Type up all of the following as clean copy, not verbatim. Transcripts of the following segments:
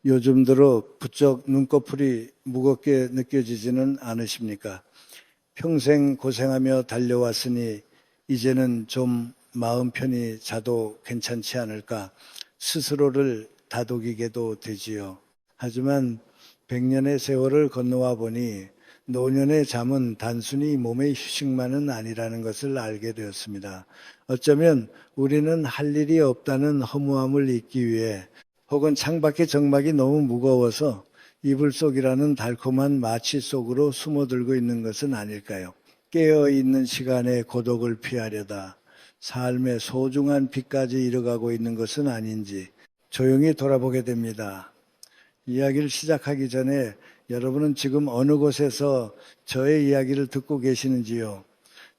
요즘 들어 부쩍 눈꺼풀이 무겁게 느껴지지는 않으십니까? 평생 고생하며 달려왔으니 이제는 좀 마음 편히 자도 괜찮지 않을까 스스로를 다독이게도 되지요. 하지만 100년의 세월을 건너와 보니 노년의 잠은 단순히 몸의 휴식만은 아니라는 것을 알게 되었습니다. 어쩌면 우리는 할 일이 없다는 허무함을 잊기 위해 혹은 창밖의 정막이 너무 무거워서 이불 속이라는 달콤한 마취 속으로 숨어들고 있는 것은 아닐까요? 깨어있는 시간에 고독을 피하려다 삶의 소중한 빛까지 잃어가고 있는 것은 아닌지 조용히 돌아보게 됩니다. 이야기를 시작하기 전에 여러분은 지금 어느 곳에서 저의 이야기를 듣고 계시는지요?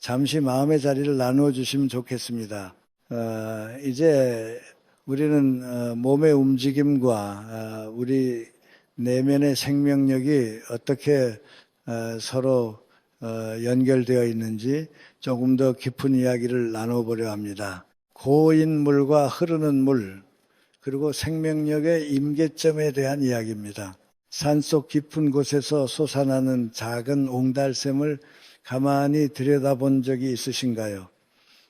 잠시 마음의 자리를 나누어 주시면 좋겠습니다. 이제 우리는 몸의 움직임과 우리 내면의 생명력이 어떻게 서로 연결되어 있는지 조금 더 깊은 이야기를 나눠보려 합니다. 고인 물과 흐르는 물, 그리고 생명력의 임계점에 대한 이야기입니다. 산속 깊은 곳에서 솟아나는 작은 옹달샘을 가만히 들여다본 적이 있으신가요?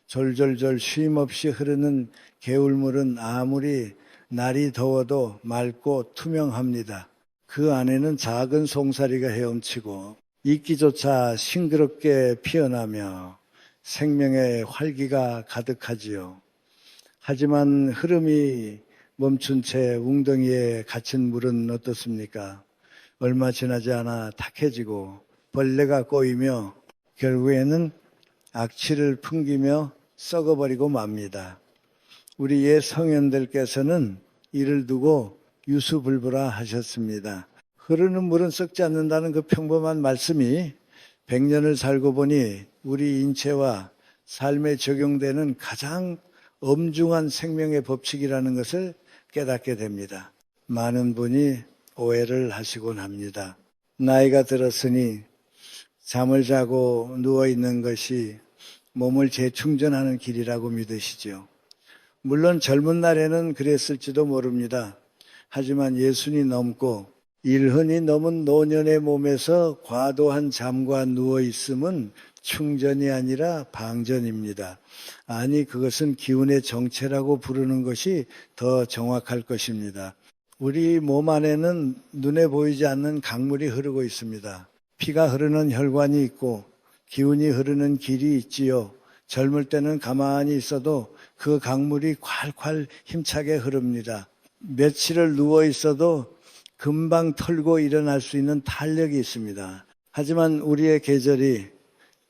졸졸졸 쉼없이 흐르는 개울물은 아무리 날이 더워도 맑고 투명합니다. 그 안에는 작은 송사리가 헤엄치고 이끼조차 싱그럽게 피어나며 생명의 활기가 가득하지요. 하지만 흐름이 멈춘 채 웅덩이에 갇힌 물은 어떻습니까? 얼마 지나지 않아 탁해지고 벌레가 꼬이며 결국에는 악취를 풍기며 썩어버리고 맙니다. 우리 옛 성현들께서는 이를 두고 유수불부라 하셨습니다. 흐르는 물은 썩지 않는다는 그 평범한 말씀이 100년을 살고 보니 우리 인체와 삶에 적용되는 가장 엄중한 생명의 법칙이라는 것을 깨닫게 됩니다. 많은 분이 오해를 하시곤 합니다. 나이가 들었으니 잠을 자고 누워있는 것이 몸을 재충전하는 길이라고 믿으시죠. 물론 젊은 날에는 그랬을지도 모릅니다. 하지만 예순이 넘고 일흔이 넘은 노년의 몸에서 과도한 잠과 누워있음은 충전이 아니라 방전입니다. 아니, 그것은 기운의 정체라고 부르는 것이 더 정확할 것입니다. 우리 몸 안에는 눈에 보이지 않는 강물이 흐르고 있습니다. 피가 흐르는 혈관이 있고 기운이 흐르는 길이 있지요. 젊을 때는 가만히 있어도 그 강물이 콸콸 힘차게 흐릅니다. 며칠을 누워 있어도 금방 털고 일어날 수 있는 탄력이 있습니다. 하지만 우리의 계절이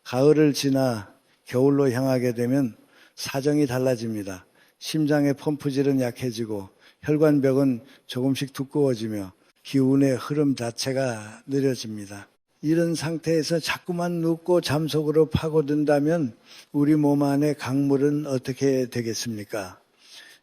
가을을 지나 겨울로 향하게 되면 사정이 달라집니다. 심장의 펌프질은 약해지고 혈관벽은 조금씩 두꺼워지며 기운의 흐름 자체가 느려집니다. 이런 상태에서 자꾸만 눕고 잠속으로 파고든다면 우리 몸 안의 강물은 어떻게 되겠습니까?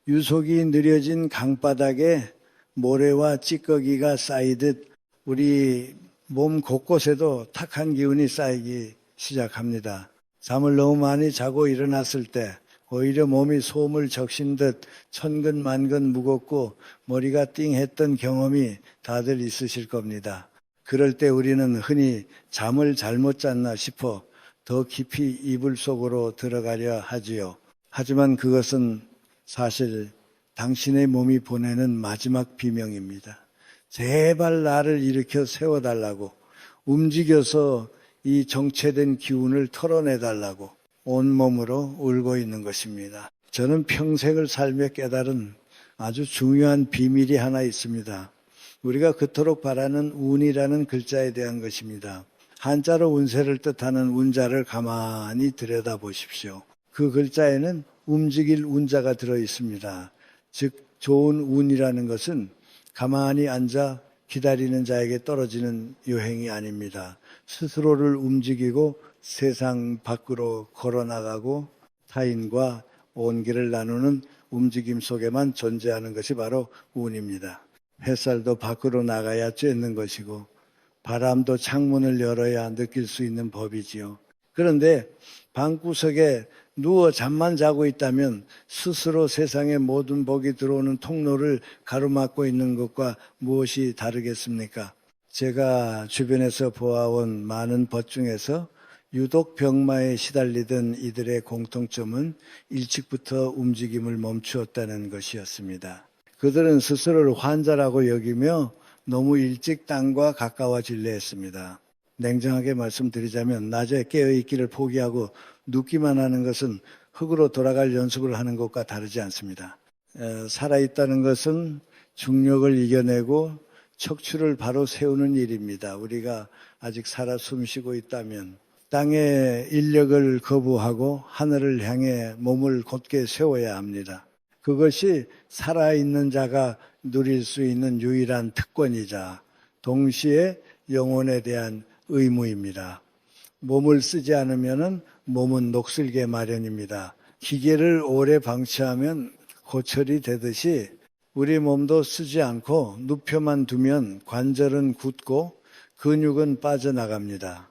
유속이 느려진 강바닥에 모래와 찌꺼기가 쌓이듯 우리 몸 곳곳에도 탁한 기운이 쌓이기 시작합니다. 잠을 너무 많이 자고 일어났을 때 오히려 몸이 솜을 적신 듯 천근만근 무겁고 머리가 띵했던 경험이 다들 있으실 겁니다. 그럴 때 우리는 흔히 잠을 잘못 잤나 싶어 더 깊이 이불 속으로 들어가려 하지요. 하지만 그것은 사실 당신의 몸이 보내는 마지막 비명입니다. 제발 나를 일으켜 세워달라고, 움직여서 이 정체된 기운을 털어내달라고 온몸으로 울고 있는 것입니다. 저는 평생을 살며 깨달은 아주 중요한 비밀이 하나 있습니다. 우리가 그토록 바라는 운이라는 글자에 대한 것입니다. 한자로 운세를 뜻하는 운자를 가만히 들여다보십시오. 그 글자에는 움직일 운자가 들어 있습니다. 즉 좋은 운이라는 것은 가만히 앉아 기다리는 자에게 떨어지는 요행이 아닙니다. 스스로를 움직이고 세상 밖으로 걸어나가고 타인과 온기를 나누는 움직임 속에만 존재하는 것이 바로 운입니다. 햇살도 밖으로 나가야 쬐는 것이고 바람도 창문을 열어야 느낄 수 있는 법이지요. 그런데 방구석에 누워 잠만 자고 있다면 스스로 세상의 모든 복이 들어오는 통로를 가로막고 있는 것과 무엇이 다르겠습니까? 제가 주변에서 보아온 많은 법 중에서 유독 병마에 시달리던 이들의 공통점은 일찍부터 움직임을 멈추었다는 것이었습니다. 그들은 스스로를 환자라고 여기며 너무 일찍 땅과 가까워지려 했습니다. 냉정하게 말씀드리자면 낮에 깨어있기를 포기하고 눕기만 하는 것은 흙으로 돌아갈 연습을 하는 것과 다르지 않습니다. 살아있다는 것은 중력을 이겨내고 척추를 바로 세우는 일입니다. 우리가 아직 살아 숨쉬고 있다면 땅의 인력을 거부하고 하늘을 향해 몸을 곧게 세워야 합니다. 그것이 살아있는 자가 누릴 수 있는 유일한 특권이자 동시에 영혼에 대한 의무입니다. 몸을 쓰지 않으면 몸은 녹슬게 마련입니다. 기계를 오래 방치하면 고철이 되듯이 우리 몸도 쓰지 않고 눕혀만 두면 관절은 굳고 근육은 빠져나갑니다.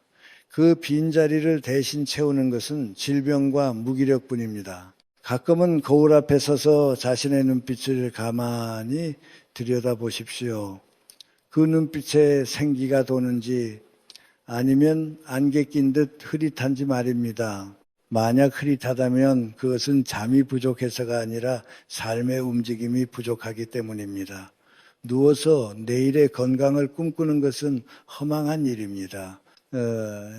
그 빈자리를 대신 채우는 것은 질병과 무기력뿐입니다. 가끔은 거울 앞에 서서 자신의 눈빛을 가만히 들여다보십시오. 그 눈빛에 생기가 도는지 아니면 안개 낀 듯 흐릿한지 말입니다. 만약 흐릿하다면 그것은 잠이 부족해서가 아니라 삶의 움직임이 부족하기 때문입니다. 누워서 내일의 건강을 꿈꾸는 것은 허망한 일입니다.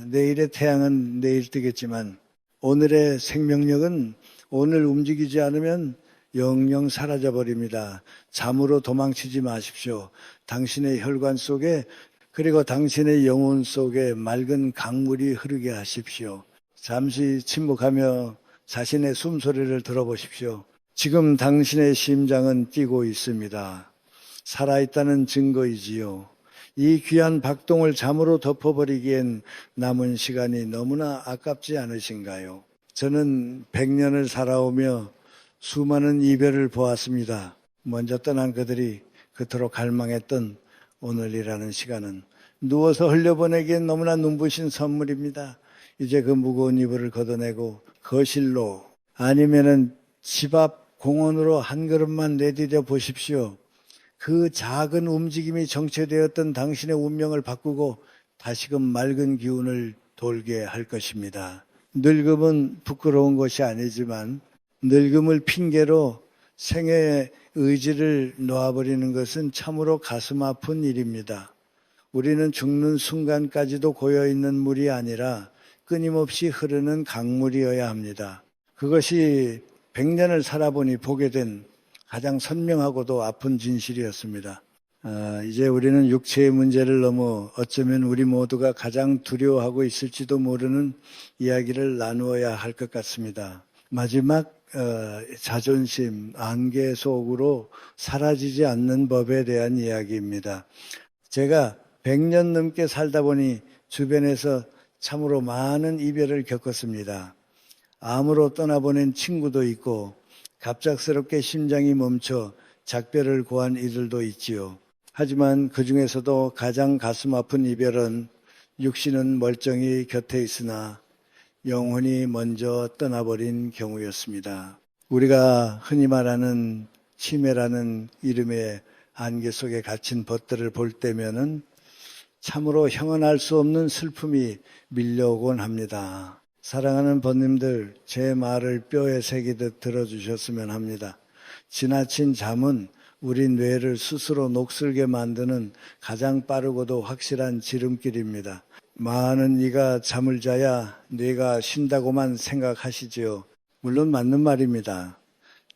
내일의 태양은 내일 뜨겠지만 오늘의 생명력은 오늘 움직이지 않으면 영영 사라져버립니다. 잠으로 도망치지 마십시오. 당신의 혈관 속에 그리고 당신의 영혼 속에 맑은 강물이 흐르게 하십시오. 잠시 침묵하며 자신의 숨소리를 들어보십시오. 지금 당신의 심장은 뛰고 있습니다. 살아있다는 증거이지요. 이 귀한 박동을 잠으로 덮어버리기엔 남은 시간이 너무나 아깝지 않으신가요? 저는 100년을 살아오며 수많은 이별을 보았습니다. 먼저 떠난 그들이 그토록 갈망했던 오늘이라는 시간은 누워서 흘려보내기엔 너무나 눈부신 선물입니다. 이제 그 무거운 이불을 걷어내고 거실로 아니면은 집 앞 공원으로 한 걸음만 내디뎌 보십시오. 그 작은 움직임이 정체되었던 당신의 운명을 바꾸고 다시금 맑은 기운을 돌게 할 것입니다. 늙음은 부끄러운 것이 아니지만 늙음을 핑계로 생애의 의지를 놓아버리는 것은 참으로 가슴 아픈 일입니다. 우리는 죽는 순간까지도 고여있는 물이 아니라 끊임없이 흐르는 강물이어야 합니다. 그것이 100년을 살아보니 보게 된 가장 선명하고도 아픈 진실이었습니다. 이제 우리는 육체의 문제를 넘어 어쩌면 우리 모두가 가장 두려워하고 있을지도 모르는 이야기를 나누어야 할 것 같습니다. 마지막 자존심, 안개 속으로 사라지지 않는 법에 대한 이야기입니다. 제가 100년 넘게 살다 보니 주변에서 참으로 많은 이별을 겪었습니다. 암으로 떠나보낸 친구도 있고 갑작스럽게 심장이 멈춰 작별을 고한 이들도 있지요. 하지만 그 중에서도 가장 가슴 아픈 이별은 육신은 멀쩡히 곁에 있으나 영혼이 먼저 떠나버린 경우였습니다. 우리가 흔히 말하는 치매라는 이름의 안개 속에 갇힌 벗들을 볼 때면은 참으로 형언할 수 없는 슬픔이 밀려오곤 합니다. 사랑하는 번님들, 제 말을 뼈에 새기듯 들어주셨으면 합니다. 지나친 잠은 우리 뇌를 스스로 녹슬게 만드는 가장 빠르고도 확실한 지름길입니다. 많은 이가 잠을 자야 뇌가 쉰다고만 생각하시지요. 물론 맞는 말입니다.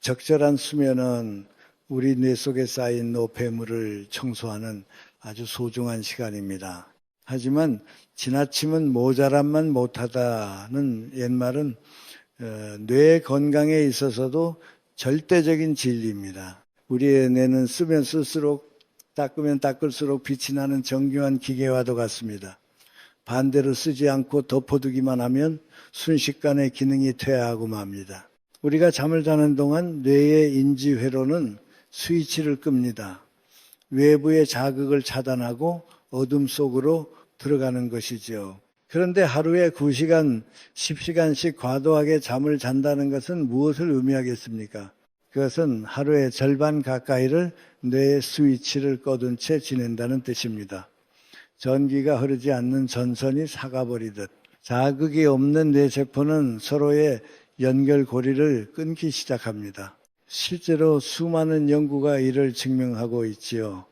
적절한 수면은 우리 뇌 속에 쌓인 노폐물을 청소하는 아주 소중한 시간입니다. 하지만 지나치면 모자람만 못하다는 옛말은 뇌 건강에 있어서도 절대적인 진리입니다. 우리의 뇌는 쓰면 쓸수록 닦으면 닦을수록 빛이 나는 정교한 기계와도 같습니다. 반대로 쓰지 않고 덮어두기만 하면 순식간에 기능이 퇴화하고 맙니다. 우리가 잠을 자는 동안 뇌의 인지회로는 스위치를 끕니다. 외부의 자극을 차단하고 어둠 속으로 들어가는 것이죠. 그런데 하루에 9시간, 10시간씩 과도하게 잠을 잔다는 것은 무엇을 의미하겠습니까? 그것은 하루의 절반 가까이를 뇌의 스위치를 꺼둔 채 지낸다는 뜻입니다. 전기가 흐르지 않는 전선이 사가버리듯 자극이 없는 뇌세포는 서로의 연결고리를 끊기 시작합니다. 실제로 수많은 연구가 이를 증명하고 있지요.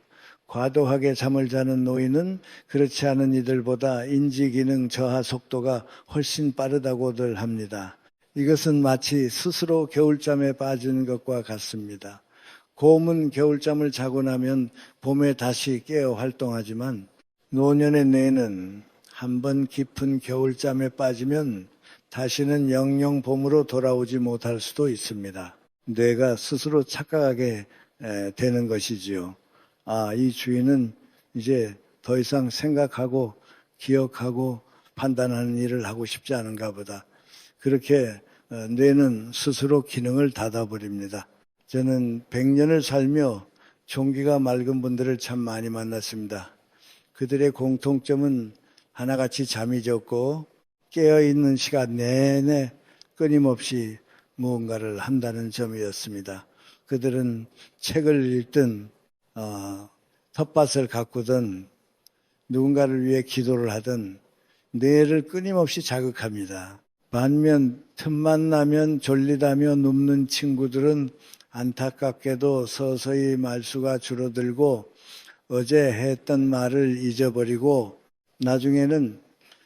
과도하게 잠을 자는 노인은 그렇지 않은 이들보다 인지기능 저하 속도가 훨씬 빠르다고들 합니다. 이것은 마치 스스로 겨울잠에 빠진 것과 같습니다. 곰은 겨울잠을 자고 나면 봄에 다시 깨어 활동하지만 노년의 뇌는 한번 깊은 겨울잠에 빠지면 다시는 영영 봄으로 돌아오지 못할 수도 있습니다. 뇌가 스스로 착각하게 되는 것이지요. 이 주인은 이제 더 이상 생각하고 기억하고 판단하는 일을 하고 싶지 않은가 보다. 그렇게 뇌는 스스로 기능을 닫아버립니다. 저는 100년을 살며 종기가 맑은 분들을 참 많이 만났습니다. 그들의 공통점은 하나같이 잠이 적고 깨어있는 시간 내내 끊임없이 무언가를 한다는 점이었습니다. 그들은 책을 읽든 텃밭을 가꾸든 누군가를 위해 기도를 하든 뇌를 끊임없이 자극합니다. 반면 틈만 나면 졸리다며 눕는 친구들은 안타깝게도 서서히 말수가 줄어들고 어제 했던 말을 잊어버리고 나중에는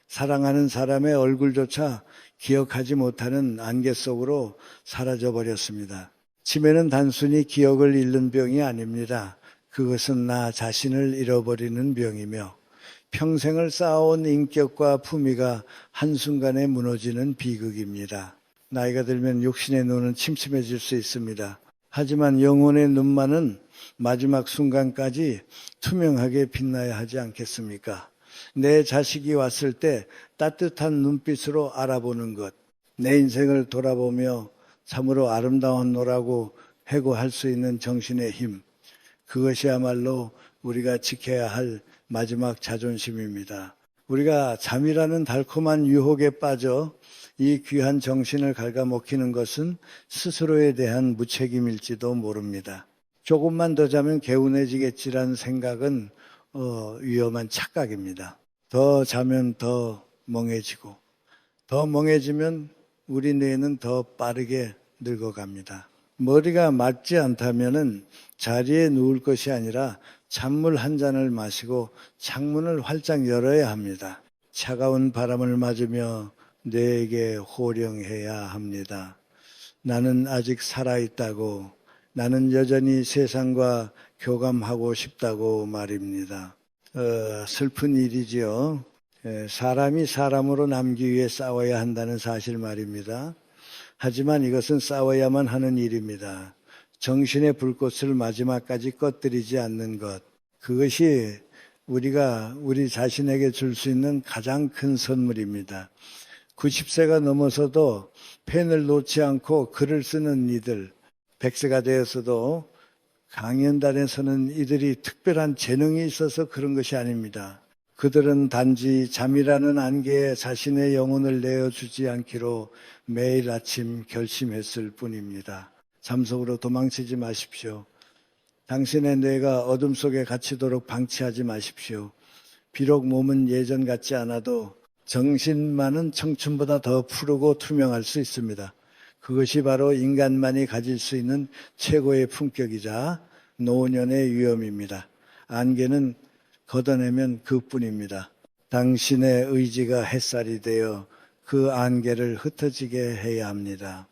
사랑하는 사람의 얼굴조차 기억하지 못하는 안개 속으로 사라져버렸습니다. 치매는 단순히 기억을 잃는 병이 아닙니다. 그것은 나 자신을 잃어버리는 병이며 평생을 쌓아온 인격과 품위가 한순간에 무너지는 비극입니다. 나이가 들면 육신의 눈은 침침해질 수 있습니다. 하지만 영혼의 눈만은 마지막 순간까지 투명하게 빛나야 하지 않겠습니까? 내 자식이 왔을 때 따뜻한 눈빛으로 알아보는 것, 내 인생을 돌아보며 참으로 아름다웠노라고 해고할 수 있는 정신의 힘, 그것이야말로 우리가 지켜야 할 마지막 자존심입니다. 우리가 잠이라는 달콤한 유혹에 빠져 이 귀한 정신을 갉아먹히는 것은 스스로에 대한 무책임일지도 모릅니다. 조금만 더 자면 개운해지겠지라는 생각은 위험한 착각입니다. 더 자면 더 멍해지고 더 멍해지면 우리 뇌는 더 빠르게 늙어갑니다. 머리가 맞지 않다면은 자리에 누울 것이 아니라 찬물 한 잔을 마시고 창문을 활짝 열어야 합니다. 차가운 바람을 맞으며 뇌에게 호령해야 합니다. 나는 아직 살아있다고, 나는 여전히 세상과 교감하고 싶다고 말입니다. 슬픈 일이지요. 사람이 사람으로 남기 위해 싸워야 한다는 사실 말입니다. 하지만 이것은 싸워야만 하는 일입니다. 정신의 불꽃을 마지막까지 꺼뜨리지 않는 것, 그것이 우리가 우리 자신에게 줄 수 있는 가장 큰 선물입니다. 90세가 넘어서도 펜을 놓지 않고 글을 쓰는 이들, 100세가 되어서도 강연단에 서는 이들이 특별한 재능이 있어서 그런 것이 아닙니다. 그들은 단지 잠이라는 안개에 자신의 영혼을 내어주지 않기로 매일 아침 결심했을 뿐입니다. 잠 속으로 도망치지 마십시오. 당신의 뇌가 어둠 속에 갇히도록 방치하지 마십시오. 비록 몸은 예전 같지 않아도 정신만은 청춘보다 더 푸르고 투명할 수 있습니다. 그것이 바로 인간만이 가질 수 있는 최고의 품격이자 노년의 위험입니다. 안개는 걷어내면 그뿐입니다. 당신의 의지가 햇살이 되어 그 안개를 흩어지게 해야 합니다.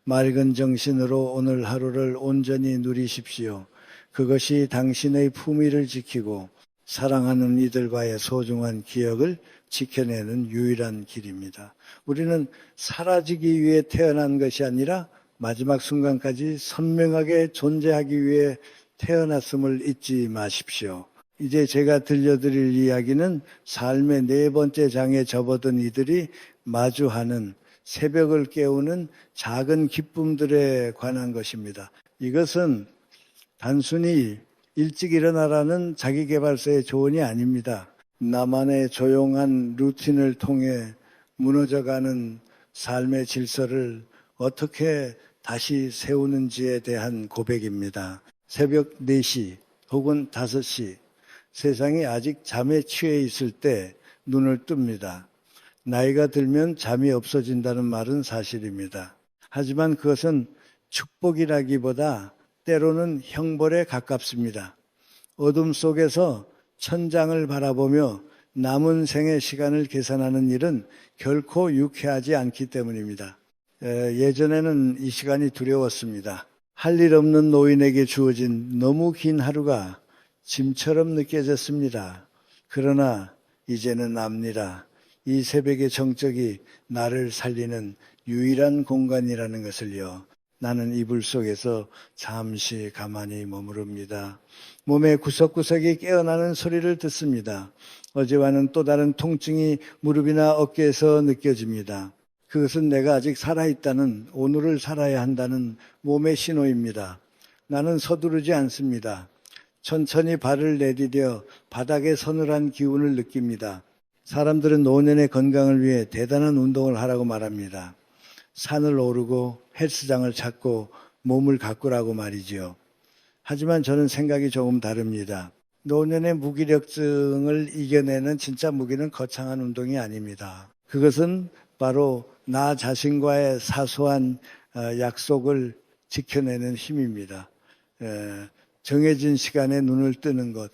맑은 정신으로 오늘 하루를 온전히 누리십시오. 그것이 당신의 품위를 지키고 사랑하는 이들과의 소중한 기억을 지켜내는 유일한 길입니다. 우리는 사라지기 위해 태어난 것이 아니라 마지막 순간까지 선명하게 존재하기 위해 태어났음을 잊지 마십시오. 이제 제가 들려드릴 이야기는 삶의 네 번째 장에 접어든 이들이 마주하는 새벽을 깨우는 작은 기쁨들에 관한 것입니다. 이것은 단순히 일찍 일어나라는 자기계발서의 조언이 아닙니다. 나만의 조용한 루틴을 통해 무너져가는 삶의 질서를 어떻게 다시 세우는지에 대한 고백입니다. 새벽 4시 혹은 5시, 세상이 아직 잠에 취해 있을 때 눈을 뜹니다. 나이가 들면 잠이 없어진다는 말은 사실입니다. 하지만 그것은 축복이라기보다 때로는 형벌에 가깝습니다. 어둠 속에서 천장을 바라보며 남은 생의 시간을 계산하는 일은 결코 유쾌하지 않기 때문입니다. 예전에는 이 시간이 두려웠습니다. 할 일 없는 노인에게 주어진 너무 긴 하루가 짐처럼 느껴졌습니다. 그러나 이제는 압니다. 이 새벽의 정적이 나를 살리는 유일한 공간이라는 것을요. 나는 이불 속에서 잠시 가만히 머무릅니다. 몸의 구석구석이 깨어나는 소리를 듣습니다. 어제와는 또 다른 통증이 무릎이나 어깨에서 느껴집니다. 그것은 내가 아직 살아있다는, 오늘을 살아야 한다는 몸의 신호입니다. 나는 서두르지 않습니다. 천천히 발을 내디뎌 바닥에 서늘한 기운을 느낍니다. 사람들은 노년의 건강을 위해 대단한 운동을 하라고 말합니다. 산을 오르고 헬스장을 찾고 몸을 가꾸라고 말이지요. 하지만 저는 생각이 조금 다릅니다. 노년의 무기력증을 이겨내는 진짜 무기는 거창한 운동이 아닙니다. 그것은 바로 나 자신과의 사소한 약속을 지켜내는 힘입니다. 정해진 시간에 눈을 뜨는 것,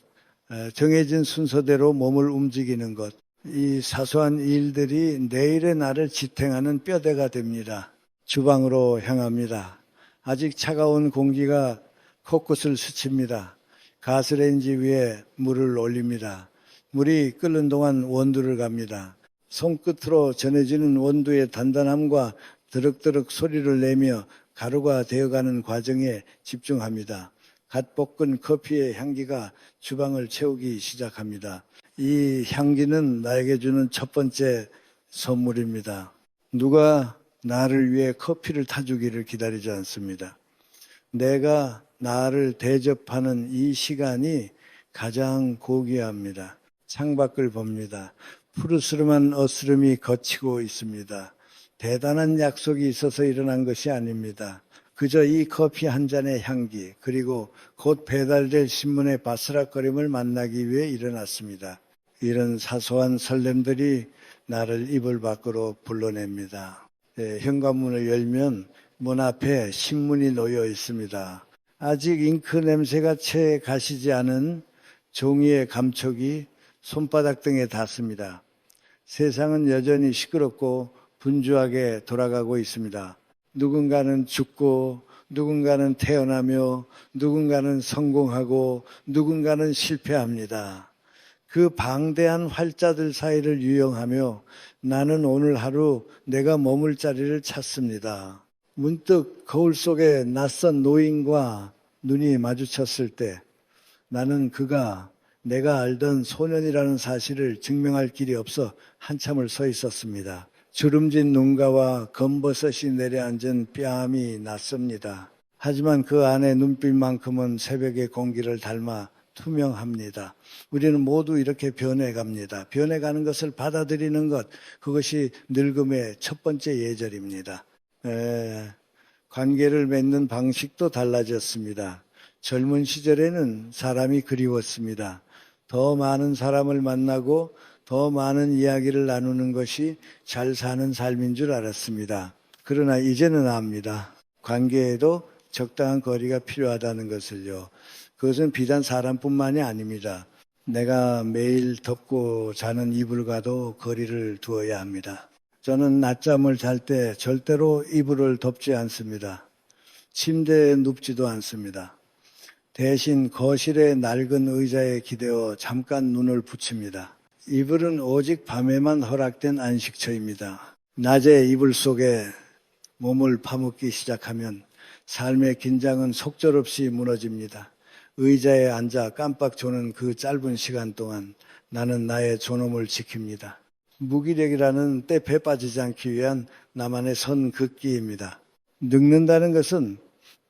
정해진 순서대로 몸을 움직이는 것, 이 사소한 일들이 내일의 나를 지탱하는 뼈대가 됩니다. 주방으로 향합니다. 아직 차가운 공기가 코끝을 스칩니다. 가스레인지 위에 물을 올립니다. 물이 끓는 동안 원두를 갑니다. 손끝으로 전해지는 원두의 단단함과 드럭드럭 소리를 내며 가루가 되어가는 과정에 집중합니다. 갓 볶은 커피의 향기가 주방을 채우기 시작합니다. 이 향기는 나에게 주는 첫 번째 선물입니다. 누가 나를 위해 커피를 타주기를 기다리지 않습니다. 내가 나를 대접하는 이 시간이 가장 고귀합니다. 창밖을 봅니다. 푸르스름한 어스름이 거치고 있습니다. 대단한 약속이 있어서 일어난 것이 아닙니다. 그저 이 커피 한 잔의 향기, 그리고 곧 배달될 신문의 바스락거림을 만나기 위해 일어났습니다. 이런 사소한 설렘들이 나를 이불 밖으로 불러냅니다. 현관문을 열면 문 앞에 신문이 놓여 있습니다. 아직 잉크 냄새가 채 가시지 않은 종이의 감촉이 손바닥 등에 닿습니다. 세상은 여전히 시끄럽고 분주하게 돌아가고 있습니다. 누군가는 죽고, 누군가는 태어나며, 누군가는 성공하고, 누군가는 실패합니다. 그 방대한 활자들 사이를 유영하며 나는 오늘 하루 내가 머물 자리를 찾습니다. 문득 거울 속에 낯선 노인과 눈이 마주쳤을 때 나는 그가 내가 알던 소년이라는 사실을 증명할 길이 없어 한참을 서 있었습니다. 주름진 눈가와 검버섯이 내려앉은 뺨이 낯섭니다. 하지만 그 안의 눈빛만큼은 새벽의 공기를 닮아 투명합니다. 우리는 모두 이렇게 변해갑니다. 변해가는 것을 받아들이는 것, 그것이 늙음의 첫 번째 예절입니다. 관계를 맺는 방식도 달라졌습니다. 젊은 시절에는 사람이 그리웠습니다. 더 많은 사람을 만나고 더 많은 이야기를 나누는 것이 잘 사는 삶인 줄 알았습니다. 그러나 이제는 압니다. 관계에도 적당한 거리가 필요하다는 것을요. 그것은 비단 사람뿐만이 아닙니다. 내가 매일 덮고 자는 이불과도 거리를 두어야 합니다. 저는 낮잠을 잘 때 절대로 이불을 덮지 않습니다. 침대에 눕지도 않습니다. 대신 거실의 낡은 의자에 기대어 잠깐 눈을 붙입니다. 이불은 오직 밤에만 허락된 안식처입니다. 낮에 이불 속에 몸을 파묻기 시작하면 삶의 긴장은 속절없이 무너집니다. 의자에 앉아 깜빡 조는 그 짧은 시간 동안 나는 나의 존엄을 지킵니다. 무기력이라는 떼패 빠지지 않기 위한 나만의 선긋기입니다. 늙는다는 것은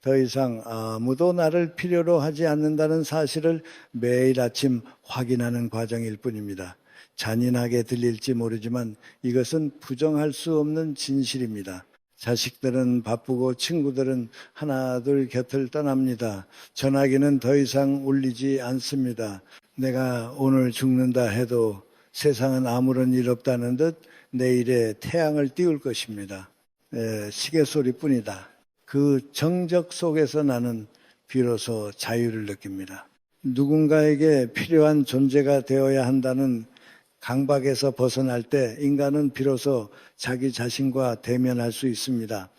더 이상 아무도 나를 필요로 하지 않는다는 사실을 매일 아침 확인하는 과정일 뿐입니다. 잔인하게 들릴지 모르지만 이것은 부정할 수 없는 진실입니다. 자식들은 바쁘고 친구들은 하나둘 곁을 떠납니다. 전화기는 더 이상 울리지 않습니다. 내가 오늘 죽는다 해도 세상은 아무런 일 없다는 듯 내일에 태양을 띄울 것입니다. 시계 소리뿐이다. 그 정적 속에서 나는 비로소 자유를 느낍니다. 누군가에게 필요한 존재가 되어야 한다는 강박에서 벗어날 때 인간은 비로소 자기 자신과 대면할 수 있습니다.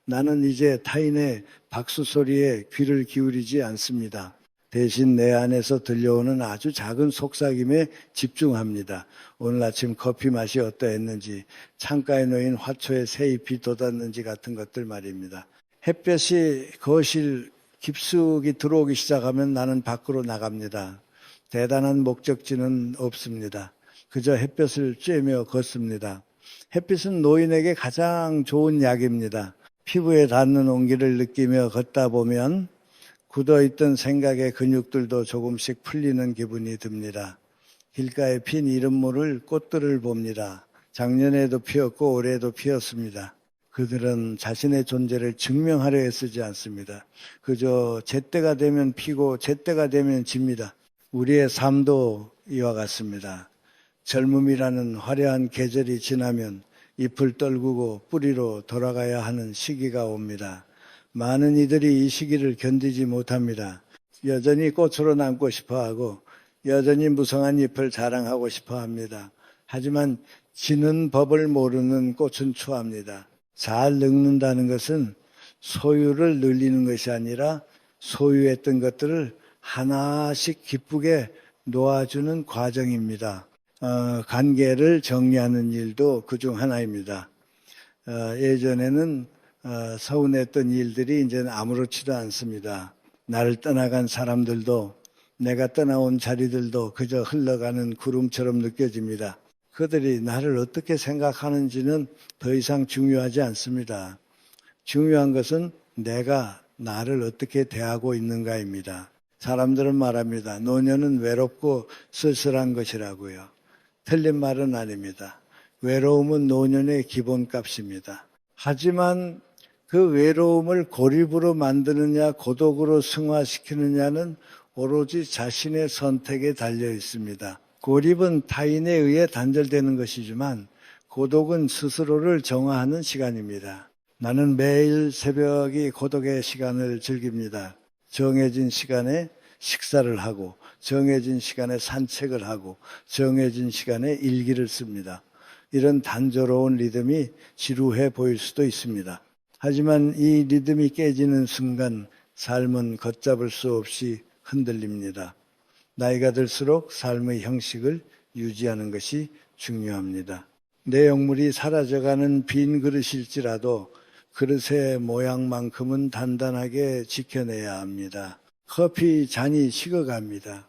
나는 이제 타인의 박수 소리에 귀를 기울이지 않습니다. 대신 내 안에서 들려오는 아주 작은 속삭임에 집중합니다. 오늘 아침 커피 맛이 어떠했는지, 창가에 놓인 화초에 새잎이 돋았는지 같은 것들 말입니다. 햇볕이 거실 깊숙이 들어오기 시작하면 나는 밖으로 나갑니다. 대단한 목적지는 없습니다. 그저 햇볕을 쬐며 걷습니다. 햇빛은 노인에게 가장 좋은 약입니다. 피부에 닿는 온기를 느끼며 걷다 보면 굳어있던 생각의 근육들도 조금씩 풀리는 기분이 듭니다. 길가에 핀 이른모를 꽃들을 봅니다. 작년에도 피었고 올해도 피었습니다. 그들은 자신의 존재를 증명하려 애쓰지 않습니다. 그저 제때가 되면 피고 제때가 되면 집니다. 우리의 삶도 이와 같습니다. 젊음이라는 화려한 계절이 지나면 잎을 떨구고 뿌리로 돌아가야 하는 시기가 옵니다. 많은 이들이 이 시기를 견디지 못합니다. 여전히 꽃으로 남고 싶어하고 여전히 무성한 잎을 자랑하고 싶어합니다. 하지만 지는 법을 모르는 꽃은 추합니다. 잘 늙는다는 것은 소유를 늘리는 것이 아니라 소유했던 것들을 하나씩 기쁘게 놓아주는 과정입니다. 관계를 정리하는 일도 그중 하나입니다. 예전에는 서운했던 일들이 이제는 아무렇지도 않습니다. 나를 떠나간 사람들도 내가 떠나온 자리들도 그저 흘러가는 구름처럼 느껴집니다. 그들이 나를 어떻게 생각하는지는 더 이상 중요하지 않습니다. 중요한 것은 내가 나를 어떻게 대하고 있는가입니다. 사람들은 말합니다. 노년은 외롭고 쓸쓸한 것이라고요. 틀린 말은 아닙니다. 외로움은 노년의 기본값입니다. 하지만 그 외로움을 고립으로 만드느냐 고독으로 승화시키느냐는 오로지 자신의 선택에 달려 있습니다. 고립은 타인에 의해 단절되는 것이지만 고독은 스스로를 정화하는 시간입니다. 나는 매일 새벽이 고독의 시간을 즐깁니다. 정해진 시간에 식사를 하고 정해진 시간에 산책을 하고 정해진 시간에 일기를 씁니다. 이런 단조로운 리듬이 지루해 보일 수도 있습니다. 하지만 이 리듬이 깨지는 순간 삶은 걷잡을 수 없이 흔들립니다. 나이가 들수록 삶의 형식을 유지하는 것이 중요합니다. 내용물이 사라져가는 빈 그릇일지라도 그릇의 모양만큼은 단단하게 지켜내야 합니다. 커피 잔이 식어갑니다.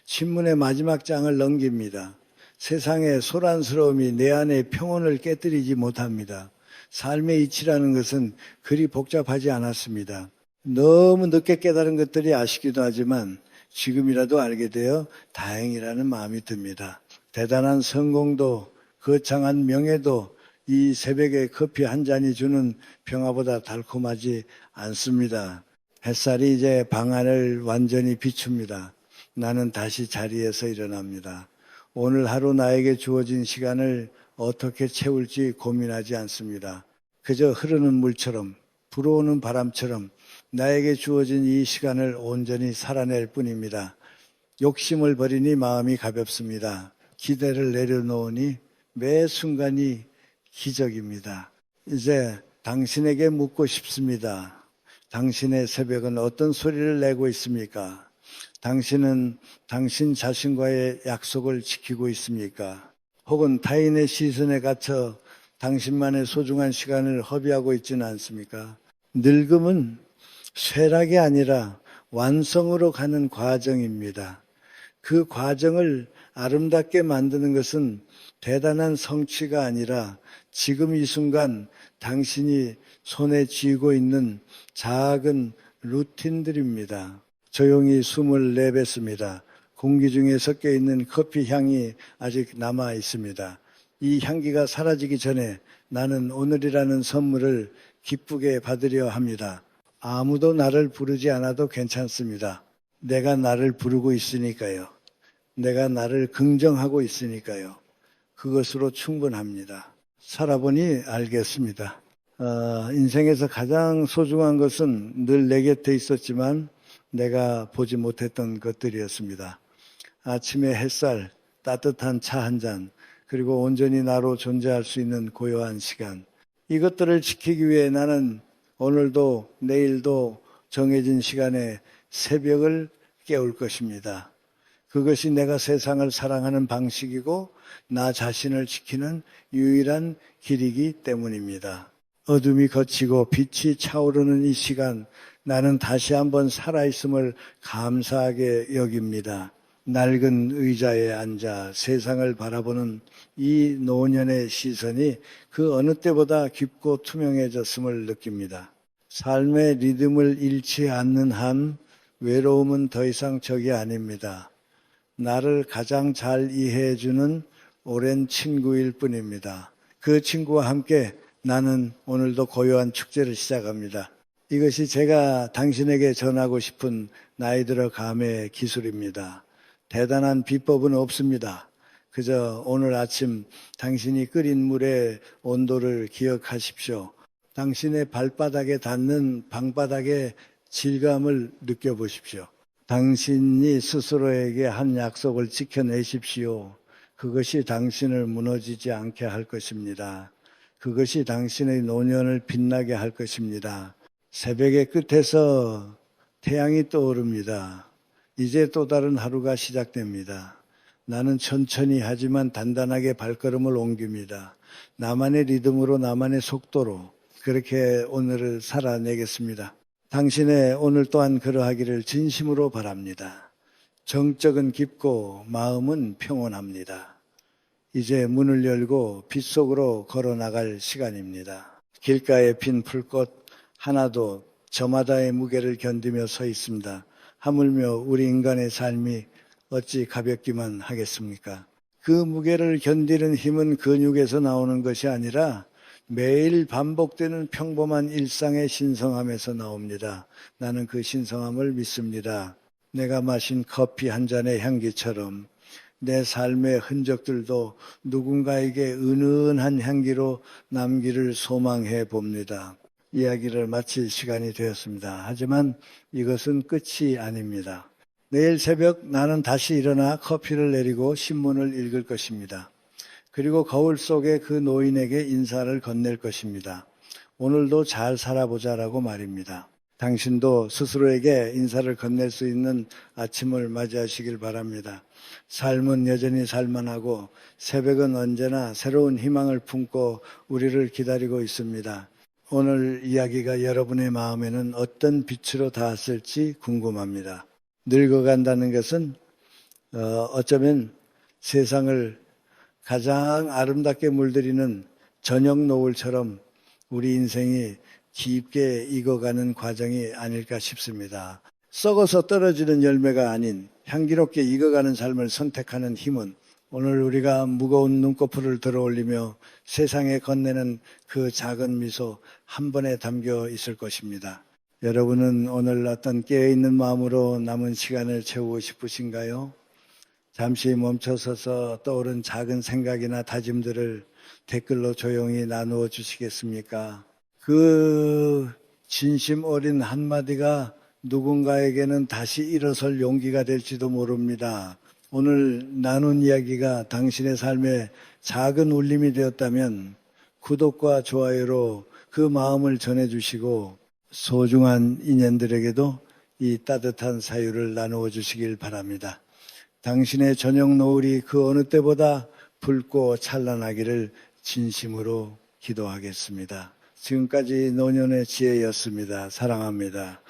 신문의 마지막 장을 넘깁니다. 세상의 소란스러움이 내 안의 평온을 깨뜨리지 못합니다. 삶의 이치라는 것은 그리 복잡하지 않았습니다. 너무 늦게 깨달은 것들이 아쉽기도 하지만 지금이라도 알게 되어 다행이라는 마음이 듭니다. 대단한 성공도 거창한 명예도 이 새벽에 커피 한 잔이 주는 평화보다 달콤하지 않습니다. 햇살이 이제 방 안을 완전히 비춥니다. 나는 다시 자리에서 일어납니다. 오늘 하루 나에게 주어진 시간을 어떻게 채울지 고민하지 않습니다. 그저 흐르는 물처럼 불어오는 바람처럼 나에게 주어진 이 시간을 온전히 살아낼 뿐입니다. 욕심을 버리니 마음이 가볍습니다. 기대를 내려놓으니 매 순간이 기적입니다. 이제 당신에게 묻고 싶습니다. 당신의 새벽은 어떤 소리를 내고 있습니까? 당신은 당신 자신과의 약속을 지키고 있습니까? 혹은 타인의 시선에 갇혀 당신만의 소중한 시간을 허비하고 있지는 않습니까? 늙음은 쇠락이 아니라 완성으로 가는 과정입니다. 그 과정을 아름답게 만드는 것은 대단한 성취가 아니라 지금 이 순간 당신이 손에 쥐고 있는 작은 루틴들입니다. 조용히 숨을 내뱉습니다. 공기 중에 섞여 있는 커피 향이 아직 남아 있습니다. 이 향기가 사라지기 전에 나는 오늘이라는 선물을 기쁘게 받으려 합니다. 아무도 나를 부르지 않아도 괜찮습니다. 내가 나를 부르고 있으니까요. 내가 나를 긍정하고 있으니까요. 그것으로 충분합니다. 살아보니 알겠습니다. 인생에서 가장 소중한 것은 늘 내 곁에 있었지만 내가 보지 못했던 것들이었습니다. 아침의 햇살, 따뜻한 차 한 잔, 그리고 온전히 나로 존재할 수 있는 고요한 시간. 이것들을 지키기 위해 나는 오늘도 내일도 정해진 시간에 새벽을 깨울 것입니다. 그것이 내가 세상을 사랑하는 방식이고 나 자신을 지키는 유일한 길이기 때문입니다. 어둠이 걷히고 빛이 차오르는 이 시간, 나는 다시 한번 살아있음을 감사하게 여깁니다. 낡은 의자에 앉아 세상을 바라보는 이 노년의 시선이 그 어느 때보다 깊고 투명해졌음을 느낍니다. 삶의 리듬을 잃지 않는 한 외로움은 더 이상 적이 아닙니다. 나를 가장 잘 이해해주는 오랜 친구일 뿐입니다. 그 친구와 함께 나는 오늘도 고요한 축제를 시작합니다. 이것이 제가 당신에게 전하고 싶은 나이 들어 감의 기술입니다. 대단한 비법은 없습니다. 그저 오늘 아침 당신이 끓인 물의 온도를 기억하십시오. 당신의 발바닥에 닿는 방바닥의 질감을 느껴보십시오. 당신이 스스로에게 한 약속을 지켜내십시오. 그것이 당신을 무너지지 않게 할 것입니다. 그것이 당신의 노년을 빛나게 할 것입니다. 새벽의 끝에서 태양이 떠오릅니다. 이제 또 다른 하루가 시작됩니다. 나는 천천히 하지만 단단하게 발걸음을 옮깁니다. 나만의 리듬으로 나만의 속도로 그렇게 오늘을 살아내겠습니다. 당신의 오늘 또한 그러하기를 진심으로 바랍니다. 정적은 깊고 마음은 평온합니다. 이제 문을 열고 빛 속으로 걸어나갈 시간입니다. 길가에 핀 풀꽃 하나도 저마다의 무게를 견디며 서 있습니다. 하물며 우리 인간의 삶이 어찌 가볍기만 하겠습니까? 그 무게를 견디는 힘은 근육에서 나오는 것이 아니라 매일 반복되는 평범한 일상의 신성함에서 나옵니다. 나는 그 신성함을 믿습니다. 내가 마신 커피 한 잔의 향기처럼 내 삶의 흔적들도 누군가에게 은은한 향기로 남기를 소망해 봅니다. 이야기를 마칠 시간이 되었습니다. 하지만 이것은 끝이 아닙니다. 내일 새벽 나는 다시 일어나 커피를 내리고 신문을 읽을 것입니다. 그리고 거울 속에 그 노인에게 인사를 건넬 것입니다. 오늘도 잘 살아보자라고 말입니다. 당신도 스스로에게 인사를 건넬 수 있는 아침을 맞이하시길 바랍니다. 삶은 여전히 살만하고 새벽은 언제나 새로운 희망을 품고 우리를 기다리고 있습니다. 오늘 이야기가 여러분의 마음에는 어떤 빛으로 닿았을지 궁금합니다. 늙어간다는 것은 어쩌면 세상을 가장 아름답게 물들이는 저녁 노을처럼 우리 인생이 깊게 익어가는 과정이 아닐까 싶습니다. 썩어서 떨어지는 열매가 아닌 향기롭게 익어가는 삶을 선택하는 힘은 오늘 우리가 무거운 눈꺼풀을 들어 올리며 세상에 건네는 그 작은 미소 한 번에 담겨 있을 것입니다. 여러분은 오늘 어떤 깨어있는 마음으로 남은 시간을 채우고 싶으신가요? 잠시 멈춰서서 떠오른 작은 생각이나 다짐들을 댓글로 조용히 나누어 주시겠습니까? 그 진심 어린 한마디가 누군가에게는 다시 일어설 용기가 될지도 모릅니다. 오늘 나눈 이야기가 당신의 삶에 작은 울림이 되었다면 구독과 좋아요로 그 마음을 전해주시고 소중한 인연들에게도 이 따뜻한 사유를 나누어 주시길 바랍니다. 당신의 저녁 노을이 그 어느 때보다 붉고 찬란하기를 진심으로 기도하겠습니다. 지금까지 노년의 지혜였습니다. 사랑합니다.